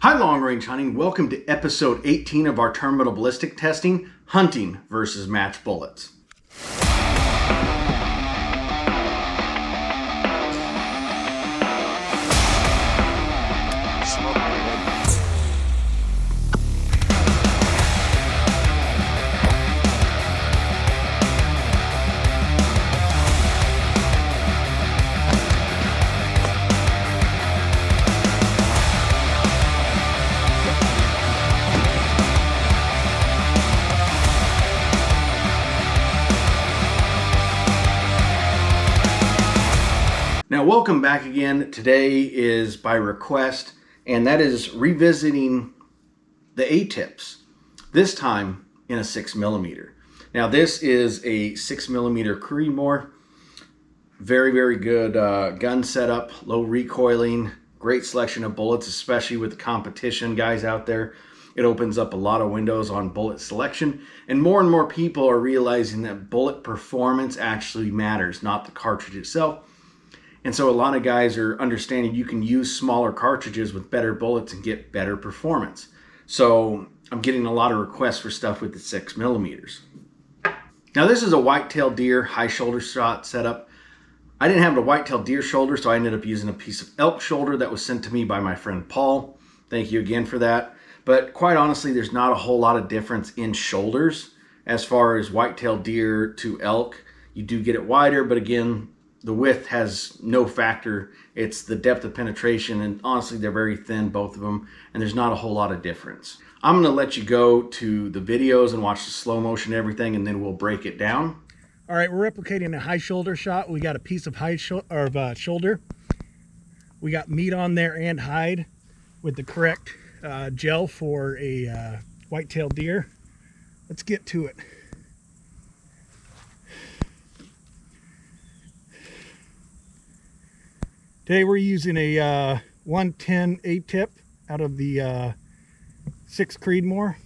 Hi long range hunting, welcome to episode 18 of our terminal ballistic testing, hunting versus match bullets. Now welcome back again. Today is by request, and that is revisiting the A-tips, this time in a 6mm. Now this is a 6mm Creedmoor, very good gun setup, low recoiling, great selection of bullets, especially with the competition guys out there. It opens up a lot of windows on bullet selection, and more people are realizing that bullet performance actually matters, not the cartridge itself. And so a lot of guys are understanding you can use smaller cartridges with better bullets and get better performance. So I'm getting a lot of requests for stuff with the 6mm. Now this is a whitetail deer high shoulder shot setup. I didn't have a whitetail deer shoulder, so I ended up using a piece of elk shoulder that was sent to me by my friend Paul. Thank you again for that. But quite honestly, there's not a whole lot of difference in shoulders as far as whitetail deer to elk. You do get it wider, but again, the width has no factor. It's the depth of penetration, and honestly, they're very thin, both of them, and there's not a whole lot of difference. I'm gonna let you go to the videos and watch the slow motion and everything, and then we'll break it down. All right, we're replicating a high shoulder shot. We got a piece of shoulder. We got meat on there and hide with the correct gel for a whitetail deer. Let's get to it. Today we're using a 110 A-tip out of the 6 Creedmoor.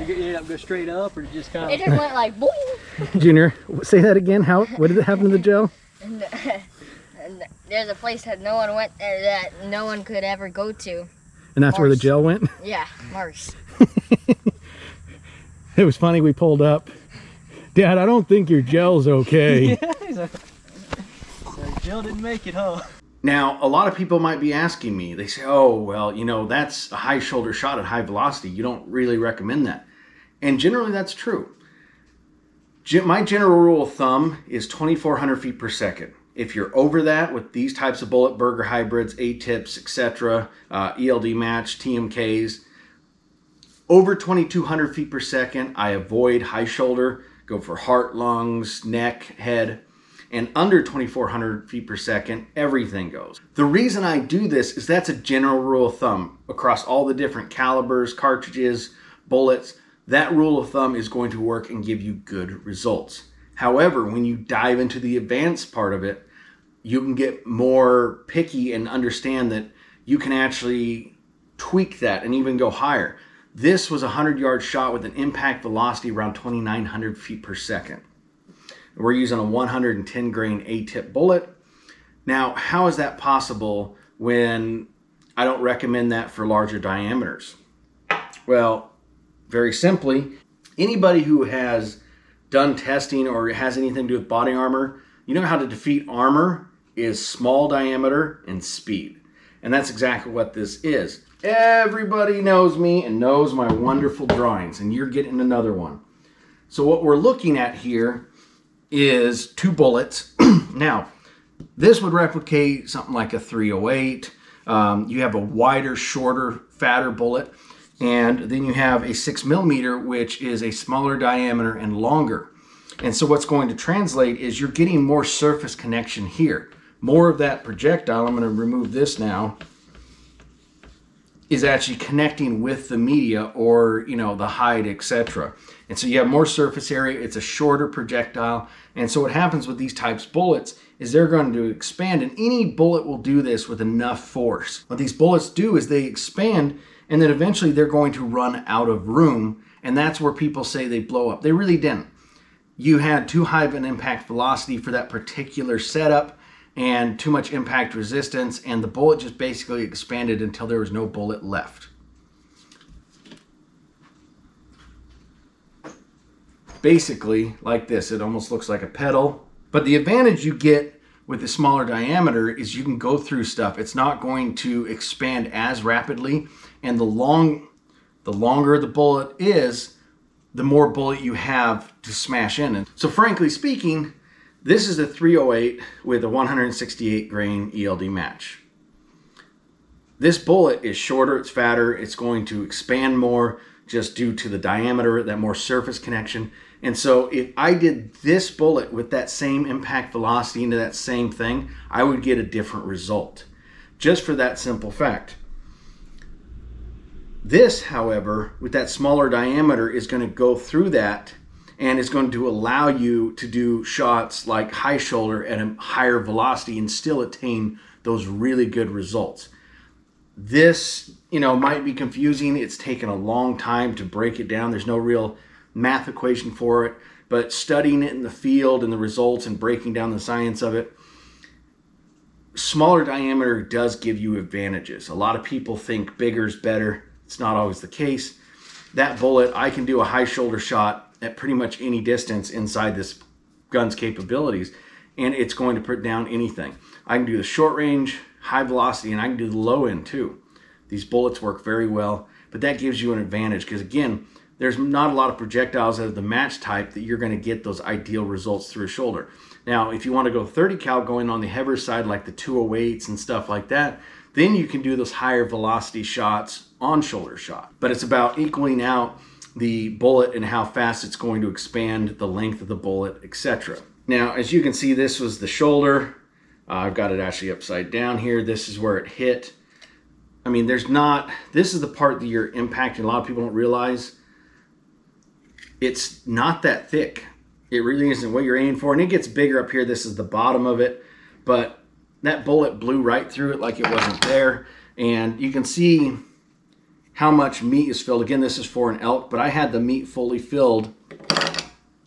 You ended up go straight up, or just kind of? It just went like boing. Junior, say that again. What did it happen to the gel? And there's a place that no one went there that no one could ever go to. And that's where the gel went? Yeah, Mars. It was funny, we pulled up. Dad, I don't think your gel's okay. Yeah, so gel didn't make it, huh? Now, a lot of people might be asking me, they say, oh, well, you know, that's a high shoulder shot at high velocity. You don't really recommend that. And generally that's true. My general rule of thumb is 2,400 feet per second. If you're over that with these types of bullet burger hybrids, A-tips, etc., ELD match, TMKs, over 2,200 feet per second, I avoid high shoulder, go for heart, lungs, neck, head. And under 2,400 feet per second, everything goes. The reason I do this is that's a general rule of thumb across all the different calibers, cartridges, bullets. That rule of thumb is going to work and give you good results. However, when you dive into the advanced part of it, you can get more picky and understand that you can actually tweak that and even go higher. This was a 100-yard shot with an impact velocity around 2,900 feet per second. We're using a 110 grain A-tip bullet. Now, how is that possible when I don't recommend that for larger diameters? Well, very simply, anybody who has done testing or has anything to do with body armor You know how to defeat armor is small diameter and speed. And that's exactly what this is. Everybody knows me and knows my wonderful drawings, and you're getting another one. So what we're looking at here is 2 bullets. Now, this would replicate something like a 308. You have a wider, shorter, fatter bullet. And then you have a 6mm, which is a smaller diameter and longer. And so what's going to translate is you're getting more surface connection here. More of that projectile, I'm going to remove this now, is actually connecting with the media or, you know, the hide, etc. And so you have more surface area. It's a shorter projectile. And so what happens with these types of bullets is they're going to expand, and any bullet will do this with enough force. What these bullets do is they expand, and then eventually they're going to run out of room, and that's where people say they blow up. They really didn't. You had too high of an impact velocity for that particular setup and too much impact resistance, and the bullet just basically expanded until there was no bullet left. Basically like this. It almost looks like a pedal. But the advantage you get with the smaller diameter is you can go through stuff. It's not going to expand as rapidly, and the longer the bullet is, the more bullet you have to smash in. And so frankly speaking, this is a 308 with a 168 grain ELD match. This bullet is shorter, it's fatter, it's going to expand more just due to the diameter, that more surface connection. And so if I did this bullet with that same impact velocity into that same thing, I would get a different result. Just for that simple fact. This, however, with that smaller diameter is going to go through that and is going to allow you to do shots like high shoulder at a higher velocity and still attain those really good results. This, you know, might be confusing. It's taken a long time to break it down. There's no real math equation for it, but studying it in the field and the results and breaking down the science of it, smaller diameter does give you advantages. A lot of people think bigger is better. It's not always the case. That bullet, I can do a high shoulder shot at pretty much any distance inside this gun's capabilities, and it's going to put down anything. I can do the short range, high velocity, and I can do the low end too. These bullets work very well, but that gives you an advantage because, again, there's not a lot of projectiles of the match type that you're going to get those ideal results through a shoulder. Now, if you want to go 30 cal going on the heavier side like the 208s and stuff like that, then you can do those higher velocity shots on shoulder shot. But it's about equaling out the bullet and how fast it's going to expand, the length of the bullet, etc. Now, as you can see, this was the shoulder. I've got it actually upside down here. This is where it hit. I mean, this is the part that you're impacting. A lot of people don't realize it's not that thick. It really isn't what you're aiming for. And it gets bigger up here. This is the bottom of it. But that bullet blew right through it like it wasn't there. And you can see how much meat is filled. Again, this is for an elk, but I had the meat fully filled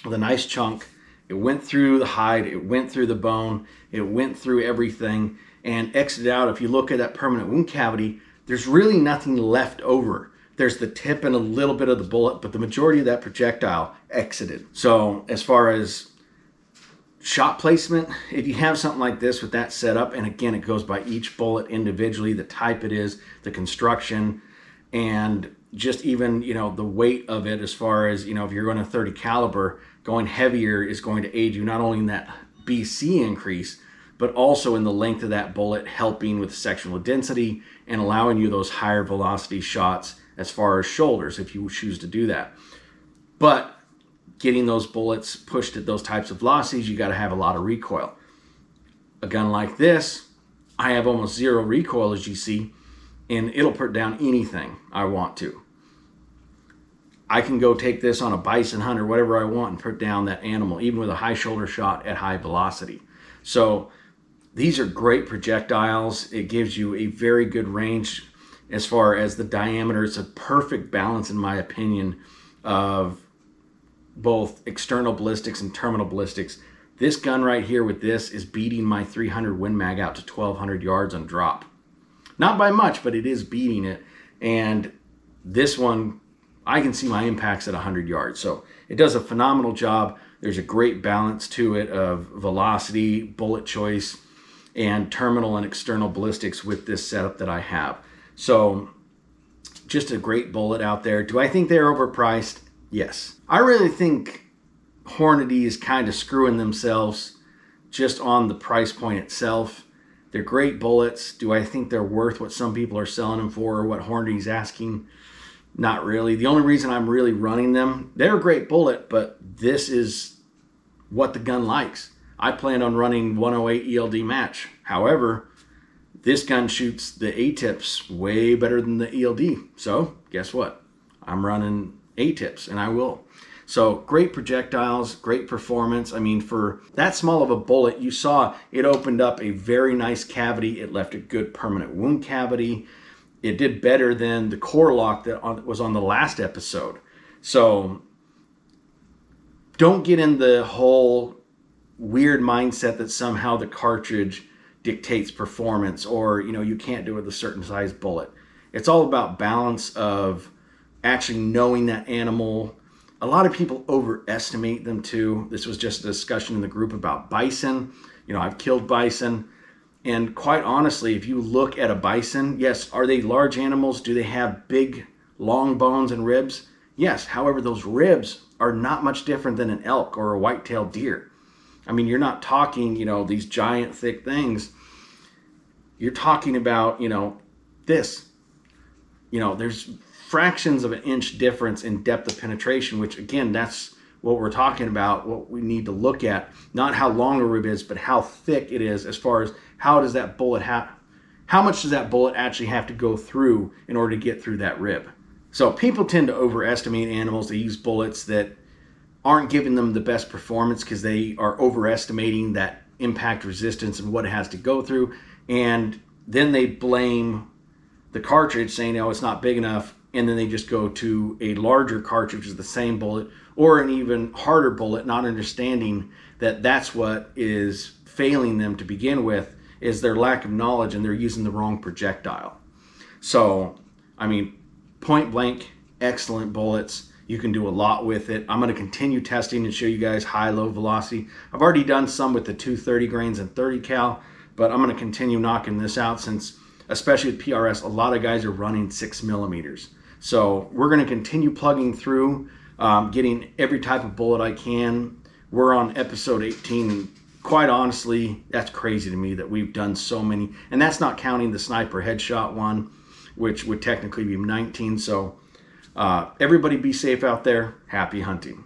with a nice chunk. It went through the hide. It went through the bone. It went through everything and exited out. If you look at that permanent wound cavity, there's really nothing left over. There's the tip and a little bit of the bullet, but the majority of that projectile exited. So as far as shot placement, if you have something like this with that setup, and again, it goes by each bullet individually, the type it is, the construction, and just even, you know, the weight of it as far as, you know, if you're going to 30 caliber, going heavier is going to aid you not only in that BC increase, but also in the length of that bullet, helping with sectional density and allowing you those higher velocity shots as far as shoulders if you choose to do that. But getting those bullets pushed at those types of velocities, you got to have a lot of recoil. A gun like this, I have almost zero recoil, as you see, and it'll put down anything I want to. I can go take this on a bison hunt or whatever I want and put down that animal, even with a high shoulder shot at high velocity. So these are great projectiles. It gives you a very good range as far as the diameter. It's a perfect balance, in my opinion, of both external ballistics and terminal ballistics. This gun right here with this is beating my 300 Win Mag out to 1,200 yards on drop. Not by much, but it is beating it. And this one, I can see my impacts at 100 yards. So it does a phenomenal job. There's a great balance to it of velocity, bullet choice, and terminal and external ballistics with this setup that I have. So just a great bullet out there. Do I think they're overpriced? Yes. I really think Hornady is kind of screwing themselves just on the price point itself. They're great bullets. Do I think they're worth what some people are selling them for or what Hornady's asking? Not really. The only reason I'm really running them, they're a great bullet, but this is what the gun likes. I plan on running 108 ELD match. However, this gun shoots the A-tips way better than the ELD. So guess what? I'm running A-tips, and I will. So great projectiles, great performance. I mean, for that small of a bullet, you saw it opened up a very nice cavity. It left a good permanent wound cavity. It did better than the core lock that was on the last episode. So don't get in the whole weird mindset that somehow the cartridge dictates performance, or you can't do it with a certain size bullet. It's all about balance of actually knowing that animal. A lot of people overestimate them too. This was just a discussion in the group about bison. I've killed bison, and quite honestly, if you look at a bison, yes, are they large animals? Do they have big long bones and ribs? Yes. However, those ribs are not much different than an elk or a white-tailed deer. I mean, you're not talking, these giant thick things. You're talking about, this. There's fractions of an inch difference in depth of penetration, which again, that's what we're talking about, what we need to look at. Not how long a rib is, but how thick it is, as far as how does that bullet how much does that bullet actually have to go through in order to get through that rib. So people tend to overestimate animals. They use bullets that aren't giving them the best performance because they are overestimating that impact resistance and what it has to go through. And then they blame the cartridge, saying, oh, it's not big enough. And then they just go to a larger cartridge with the same bullet, or an even harder bullet, not understanding that that's what is failing them to begin with, is their lack of knowledge, and they're using the wrong projectile. So, I mean, point blank, excellent bullets. You can do a lot with it. I'm going to continue testing and show you guys high-low velocity. I've already done some with the 230 grains and 30 cal, but I'm going to continue knocking this out, since, especially with PRS, a lot of guys are running 6 millimeters. So we're going to continue plugging through, getting every type of bullet I can. We're on episode 18, and quite honestly, that's crazy to me that we've done so many. And that's not counting the sniper headshot one, which would technically be 19. So everybody be safe out there. Happy hunting.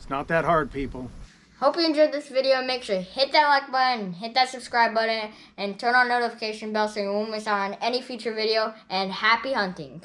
Not that hard, people. Hope you enjoyed this video. Make sure to hit that like button, hit that subscribe button, and turn on notification bell so you won't miss out on any future video. And happy hunting.